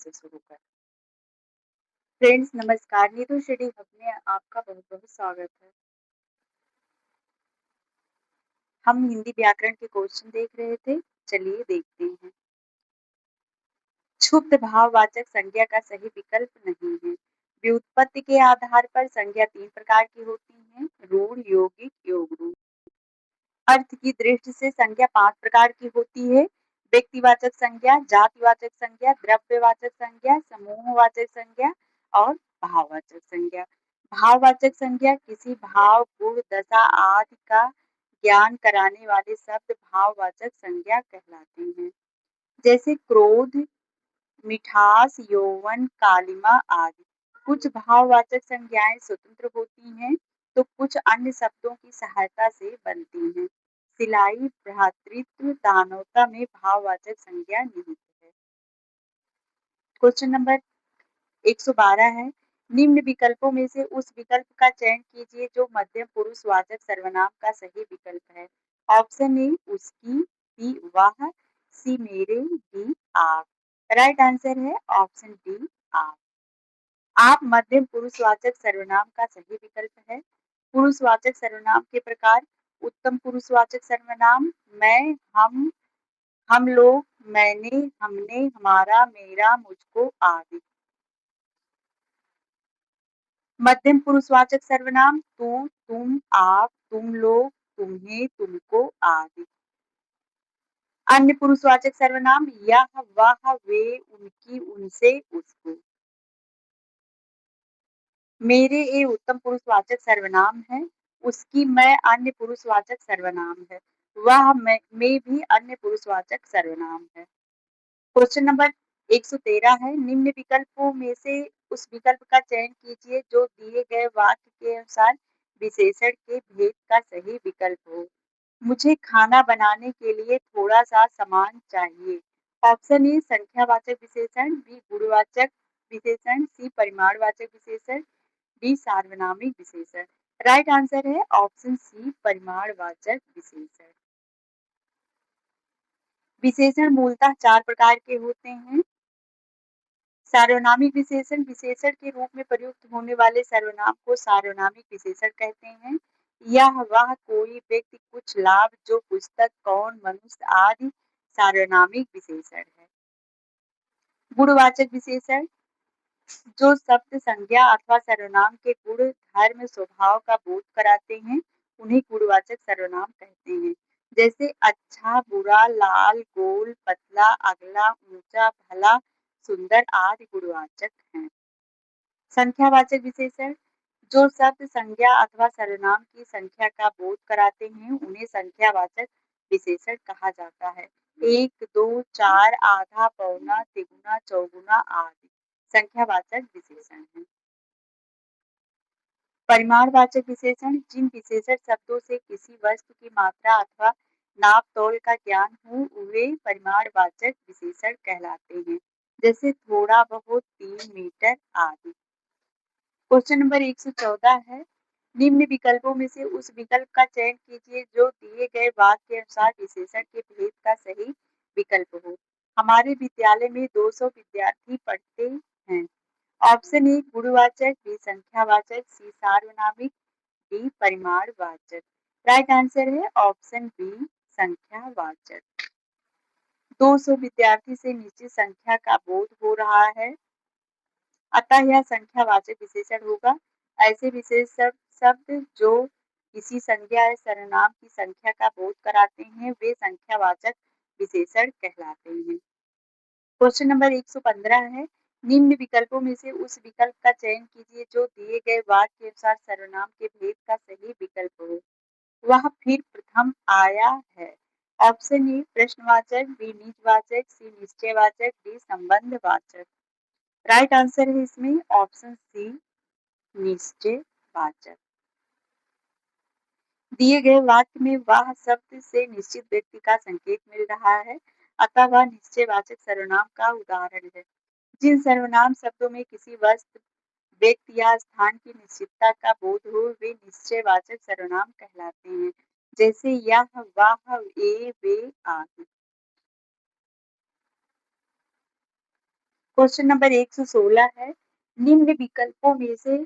से शुरू करें। फ्रेंड्स नमस्कार, नीतू स्टडी हब में आपका बहुत-बहुत स्वागत है। हम हिंदी व्याकरण के क्वेश्चन देख रहे थे, चलिए देखते हैं। क्षुब्ध भाववाचक संज्ञा का सही विकल्प नहीं है। व्युत्पत्ति के आधार पर संज्ञा 3 प्रकार की होती है, रूढ़, यौगिक, योगरूप। अर्थ की दृष्टि से संज्ञा 5 प्रकार की होती है, व्यक्तिवाचक संज्ञा, जातिवाचक संज्ञा, द्रव्यवाचक संज्ञा, समूहवाचक संज्ञा और भाववाचक संज्ञा। भाववाचक संज्ञा किसी भाव, गुण, दशा आदि का ज्ञान कराने वाले शब्द भाववाचक संज्ञा कहलाते हैं। जैसे क्रोध, मिठास, यौवन, कालिमा आदि। कुछ भाववाचक संज्ञाएं स्वतंत्र होती हैं, तो कुछ अन्य शब्दों की सहायता से बनती हैं। सिलाई, भ्रातृत्व, दानवता में भाववाचक संज्ञा निहित है। क्वेश्चन नंबर 112 है, निम्न विकल्पों में से उस विकल्प का चयन कीजिए जो मध्यम पुरुषवाचक सर्वनाम का सही विकल्प है। ऑप्शन ए उसकी, बी वह, सी मेरे, डी आप। राइट आंसर है ऑप्शन डी आप। आप मध्यम पुरुषवाचक सर्वनाम का सही विकल्प है। पुरुषवाचक सर्वनाम के प्रकार: उत्तम पुरुषवाचक सर्वनाम मैं, हम लोग, मैंने, हमने, हमारा, मेरा, मुझको आदि। मध्यम पुरुषवाचक सर्वनाम तू, तुम, आप, तुम लोग, तुम्हें, तुमको आदि। अन्य पुरुषवाचक सर्वनाम यह, वह, वे, उनकी, उनसे, उसको। मेरे ए उत्तम पुरुषवाचक सर्वनाम है। उसकी मैं अन्य पुरुषवाचक सर्वनाम है। वह में भी अन्य पुरुषवाचक सर्वनाम है। क्वेश्चन नंबर 113 है, निम्न विकल्पों में से उस विकल्प का चयन कीजिए जो दिए गए वाक्य के अनुसार विशेषण के भेद का सही विकल्प हो। मुझे खाना बनाने के लिए थोड़ा सा सामान चाहिए। ऑप्शन ए संख्यावाचक विशेषण, बी गुणवाचक विशेषण, सी परिमाणवाचक विशेषण, डी सार्वनामिक विशेषण। राइट आंसर है ऑप्शन सी परिमाणवाचक विशेषण। विशेषण मूलतः 4 प्रकार के होते हैं। सार्वनामिक विशेषण, विशेषण के रूप में प्रयुक्त होने वाले सर्वनाम को सार्वनामिक विशेषण कहते हैं। यह वह कोई व्यक्ति, कुछ लाभ, जो पुस्तक, कौन, मनुष्य आदि सार्वनामिक विशेषण है। गुणवाचक विशेषण, जो शब्द, संज्ञा अथवा सर्वनाम के गुण, धर्म, स्वभाव का बोध कराते हैं, उन्हें गुणवाचक सर्वनाम कहते हैं। जैसे अच्छा, बुरा, लाल, गोल, पतला, अगला, ऊंचा, भला, सुंदर आदि गुणवाचक हैं। संख्यावाचक विशेषण, जो शब्द, संज्ञा अथवा सर्वनाम की संख्या का बोध कराते हैं, उन्हें संख्यावाचक विशेषण कहा जाता है। 1, 2, 4, आधा, पौना, तिगुना, चौगुना आदि संख्यावाचक विशेषण हैं। परिमाणवाचक विशेषण, जिन विशेषण शब्दों से किसी वस्तु की मात्रा अथवा नाप तौल का ज्ञान हो, वे परिमाणवाचक विशेषण कहलाते हैं। जैसे थोड़ा बहुत, 3 मीटर आदि। क्वेश्चन नंबर 114 है, निम्न विकल्पों में से उस विकल्प का चयन कीजिए जो दिए गए वाक्य के अनुसार विशेषण के भेद का सही विकल्प हो। हमारे विद्यालय में 200 विद्यार्थी पढ़ते हैं। ऑप्शन ए गुणवाचक, बी संख्यावाचक, सी सार्वनामिक, डी परिमाणवाचक। राइट आंसर है ऑप्शन बी संख्यावाचक। 200 विद्यार्थी से निश्चित संख्या का बोध हो रहा है, अतः यह संख्यावाचक विशेषण होगा। ऐसे विशेष शब्द जो किसी संज्ञा या सर्वनाम की संख्या का बोध कराते हैं, वे संख्यावाचक विशेषण कहलाते हैं। क्वेश्चन नंबर 115 है, निम्न विकल्पों में से उस विकल्प का चयन कीजिए जो दिए गए वाक्य के अनुसार सर्वनाम के भेद का सही विकल्प हो। वह फिर प्रथम आया है। ऑप्शन ए प्रश्नवाचक, बी निजवाचक, सी निश्चयवाचक, डी संबंधवाचक। राइट आंसर है इसमें ऑप्शन सी निश्चयवाचक। दिए गए वाक्य में वह शब्द से निश्चित व्यक्ति का संकेत मिल रहा है, अतः वह निश्चयवाचक सर्वनाम का उदाहरण है। जिन सर्वनाम शब्दों में किसी वस्तु, व्यक्ति या स्थान की निश्चितता का बोध हो, वे निश्चयवाचक सर्वनाम कहलाते हैं। जैसे यह, वह, ये, वे आदि। क्वेश्चन नंबर 116 है, निम्न विकल्पों में से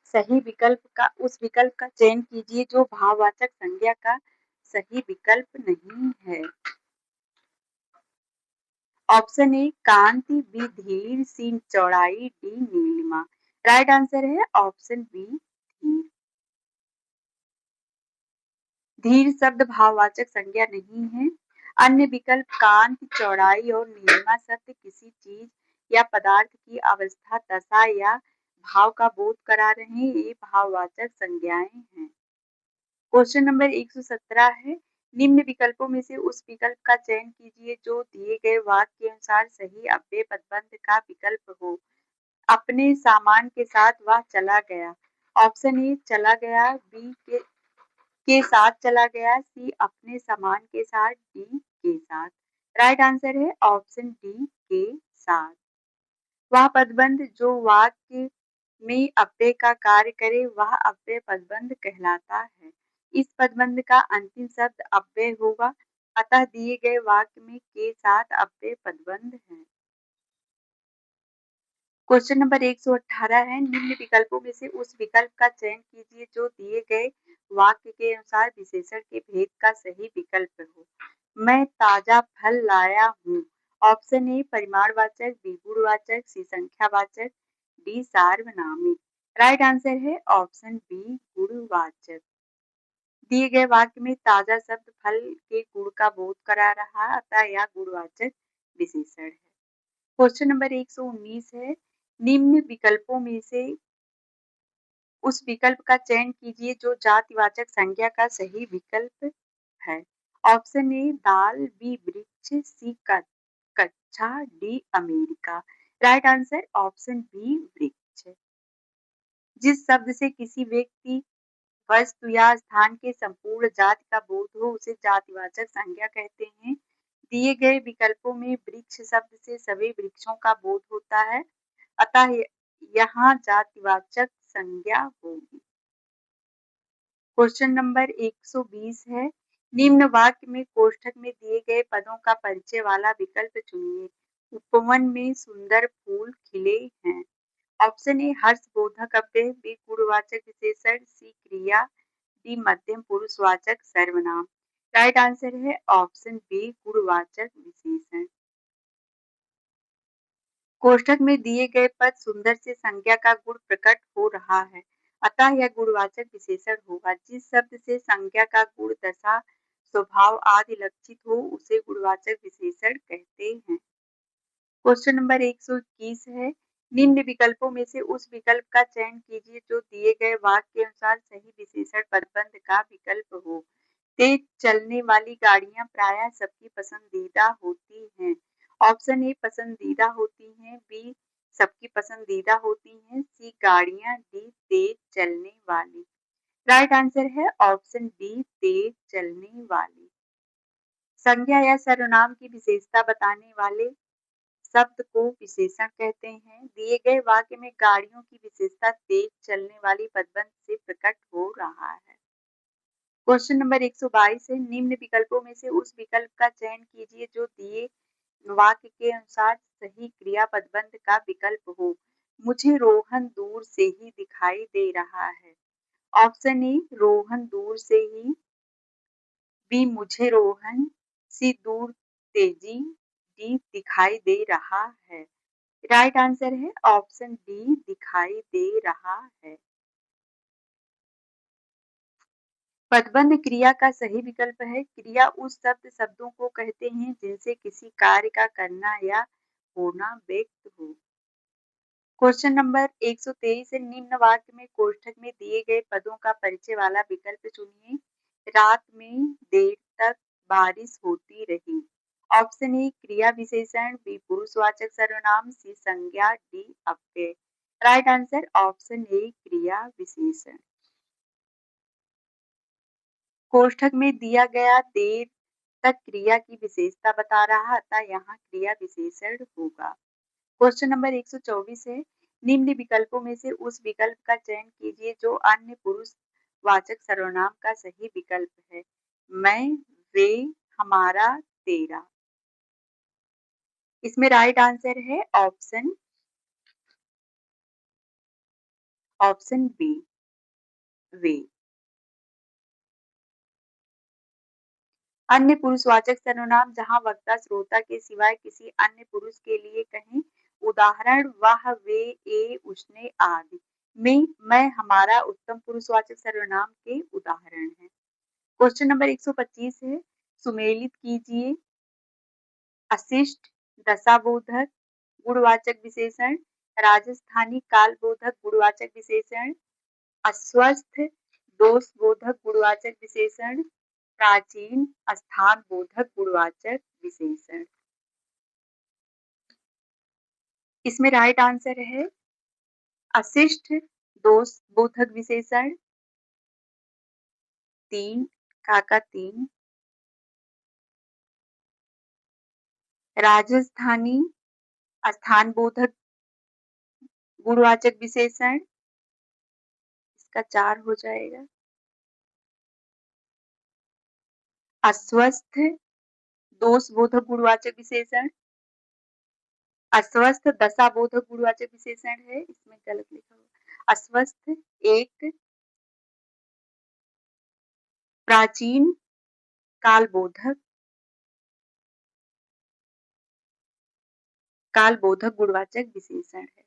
सही विकल्प का उस विकल्प का चयन कीजिए जो भाववाचक संज्ञा का सही विकल्प नहीं है। ऑप्शन ए कांति, बी धीर, सी चौड़ाई, डी नीलिमा। राइट आंसर है ऑप्शन बी धीर। धीर शब्द भाववाचक संज्ञा नहीं है। अन्य विकल्प कांति, चौड़ाई और नीलिमा शब्द किसी चीज या पदार्थ की अवस्था, दशा या भाव का बोध करा रहे हैं, ये भाववाचक संज्ञाएं हैं। क्वेश्चन नंबर 117 है, निम्न विकल्पों में से उस विकल्प का चयन कीजिए जो दिए गए वाक्य के अनुसार सही अव्यय पदबंध का विकल्प हो। अपने सामान के साथ वह चला गया। ऑप्शन ए चला गया, बी के साथ चला गया, सी अपने सामान के साथ, डी के साथ। राइट आंसर है ऑप्शन डी के साथ। वह पदबंध जो वाक्य में अव्यय का कार्य करे वह अव्यय पदबंध कहलाता है। इस पदबंध का अंतिम शब्द अव्यय होगा, अतः दिए गए वाक्य में के साथ अव्यय पदबंध है। क्वेश्चन नंबर 118 है, निम्न विकल्पों में से उस विकल्प का चयन कीजिए जो दिए गए वाक्य के अनुसार विशेषण के भेद का सही विकल्प हो। मैं ताजा फल लाया हूँ। ऑप्शन ए परिमाणवाचक, बी गुणवाचक, सी संख्यावाचक, डी सार्वनामिक। राइट आंसर है ऑप्शन बी गुणवाचक। दिए गए वाक्य में ताजा शब्द फल के गुण का बोध करा रहा है, अतः यह गुणवाचक विशेषण है। क्वेश्चन नंबर 119 है, निम्न विकल्पों में से उस विकल्प का चयन कीजिए जो जातिवाचक संज्ञा का सही विकल्प है। ऑप्शन ए दाल, बी वृक्ष, सी कक्षा, D America. Right answer option B वृक्ष। जिस शब्द से किसी व्यक्ति, वस्तु या स्थान के संपूर्ण जाति का बोध हो उसे जातिवाचक संज्ञा कहते हैं। दिए गए विकल्पों में वृक्ष शब्द से सभी वृक्षों का बोध होता है, अतः यहाँ जातिवाचक संज्ञा होगी। क्वेश्चन नंबर 120 है, निम्न वाक्य में कोष्ठक में दिए गए पदों का परिचय वाला विकल्प चुनिए। उपवन में सुंदर फूल खिले हैं। ऑप्शन ए हर्षबोधक अव्यय, बी गुणवाचक विशेषण, सी क्रिया, डी मध्यम पुरुषवाचक सर्वनाम। राइट आंसर है ऑप्शन बी गुणवाचक विशेषण। कोष्ठक में दिए गए पद सुंदर से संज्ञा का गुण प्रकट हो रहा है, अतः यह गुणवाचक विशेषण होगा। जिस शब्द से संज्ञा का गुण, दशा, स्वभाव आदि लक्षित हो उसे गुणवाचक विशेषण कहते हैं। क्वेश्चन नंबर 121 है, निम्न विकल्पों में से उस विकल्प का चयन कीजिए जो दिए गए वाक्य के अनुसार सही विशेषण पदबंध का विकल्प हो। तेज चलने वाली गाड़ियां प्रायः सबकी पसंदीदा होती हैं। ऑप्शन ए पसंदीदा होती हैं, बी सबकी पसंदीदा होती हैं, सी गाड़ियां, डी तेज चलने वाली। राइट आंसर है ऑप्शन डी तेज चलने वाली। संज्ञा या सर्वनाम की विशेषता बताने वाले शब्द को विशेषण कहते हैं। दिए गए वाक्य में गाड़ियों की विशेषता तेज चलने वाली पदबंध से प्रकट हो रहा है। क्वेश्चन नंबर 122 है, निम्न विकल्पों में से उस विकल्प का चयन कीजिए जो दिए वाक्य के अनुसार सही क्रिया पदबंध का विकल्प हो। मुझे रोहन दूर से ही दिखाई दे रहा है। ऑप्शन ए रोहन दूर से ही, बी मुझे रोहन, सी दूर तेजी, डी दिखाई दे रहा है। राइट आंसर है ऑप्शन डी दिखाई दे रहा है। पदबंध क्रिया का सही विकल्प है। क्रिया उस शब्दों को कहते हैं जिनसे किसी कार्य का करना या होना व्यक्त हो। क्वेश्चन नंबर 123 है, निम्न वाक्य में कोष्ठक में दिए गए पदों का परिचय वाला विकल्प चुनिए। रात में देर तक बारिश होती रही। ऑप्शन ए क्रिया विशेषण, बी पुरुषवाचक सर्वनाम, सी संज्ञा, डी अव्यय। राइट आंसर ऑप्शन ए क्रिया विशेषण। कोष्ठक में दिया गया देर तक क्रिया की विशेषता बता रहा, अतः यहाँ क्रिया विशेषण होगा। क्वेश्चन नंबर 124 है, निम्न विकल्पों में से उस विकल्प का चयन कीजिए जो अन्य पुरुषवाचक सर्वनाम का सही विकल्प है। मैं, वे, हमारा, तेरा। इसमें राइट आंसर है ऑप्शन बी, वे। अन्य पुरुषवाचक सर्वनाम जहां वक्ता श्रोता के सिवाय किसी अन्य पुरुष के लिए कहें, उदाहरण वह, वे, ए, उसने आदि में मैं, हमारा उत्तम पुरुषवाचक सर्वनाम के उदाहरण है। क्वेश्चन नंबर 125 है, सुमेलित कीजिए। अशिष्ट दशाबोधक गुणवाचक विशेषण, राजस्थानी कालबोधक गुणवाचक विशेषण, अस्वस्थ दोषबोधक गुणवाचक विशेषण, प्राचीन स्थान बोधक गुणवाचक विशेषण। इसमें राइट आंसर है अशिष्ट दोषबोधक विशेषण। 3 काका 3, राजस्थानी स्थानबोधक गुणवाचक विशेषण, इसका 4 हो जाएगा। अस्वस्थ दोषबोधक गुणवाचक विशेषण, अस्वस्थ दशाबोधक गुणवाचक विशेषण है, इसमें गलत लिखा हुआ। अस्वस्थ 1, प्राचीन कालबोधक गुणवाचक विशेषण है।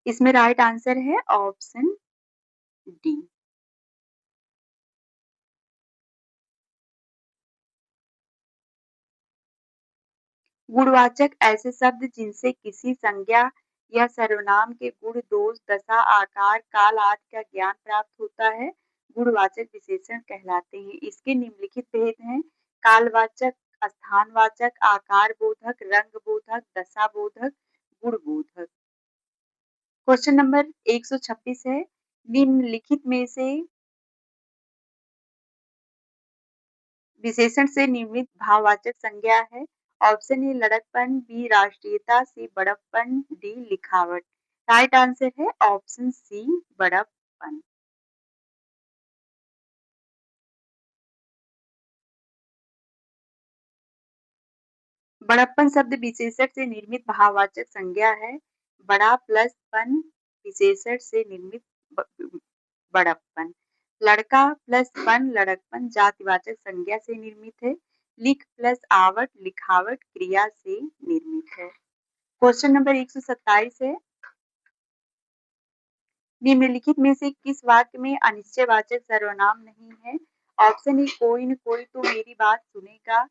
इसमें राइट आंसर है ऑप्शन डी। गुणवाचक ऐसे शब्द जिनसे किसी संज्ञा या सर्वनाम के गुण, दोष, दशा, आकार, काल आदि का ज्ञान प्राप्त होता है, गुणवाचक विशेषण कहलाते हैं। इसके निम्नलिखित भेद हैं, कालवाचक, स्थानवाचक, आकार बोधक, रंग बोधक, दशा बोधक, गुण बोधक। क्वेश्चन नंबर 126 है, निम्नलिखित में से विशेषण से निर्मित भाववाचक संज्ञा है। ऑप्शन ए लड़कपन, बी राष्ट्रीयता, सी बड़प्पन, डी लिखावट। राइट आंसर है ऑप्शन सी, बड़प्पन। बड़प्पन शब्द विशेषण से निर्मित भाववाचक संज्ञा है। बड़ा प्लस पन विशेषण से निर्मित बड़प्पन। लड़का प्लस पन लड़कपन जातिवाचक संज्ञा से निर्मित है। लिख प्लस आवट लिखावट क्रिया से निर्मित है। क्वेश्चन नंबर 127 है, निम्नलिखित में से किस वाक्य में अनिश्चयवाचक सर्वनाम नहीं है। ऑप्शन ए कोई न कोई तो मेरी बात सुनेगा,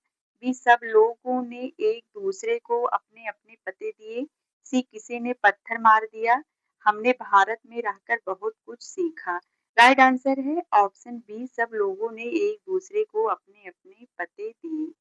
बी सब लोगों ने एक दूसरे को अपने अपने पते दिए, सी किसी ने पत्थर मार दिया, हमने भारत में रहकर बहुत कुछ सीखा। राइट आंसर है ऑप्शन बी, सब लोगों ने एक दूसरे को अपने अपने पते दिए।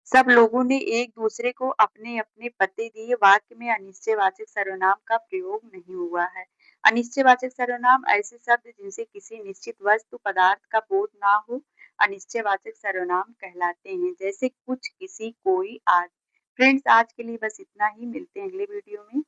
सब लोगों ने एक दूसरे को अपने अपने पते दिए वाक्य में अनिश्चयवाचक सर्वनाम का प्रयोग नहीं हुआ है। अनिश्चयवाचक सर्वनाम ऐसे शब्द जिनसे किसी निश्चित वस्तु पदार्थ का बोध ना हो, अनिश्चयवाचक सर्वनाम कहलाते हैं, जैसे कुछ, किसी, कोई आदि। फ्रेंड्स, आज के लिए बस इतना ही, मिलते हैं अगले वीडियो में।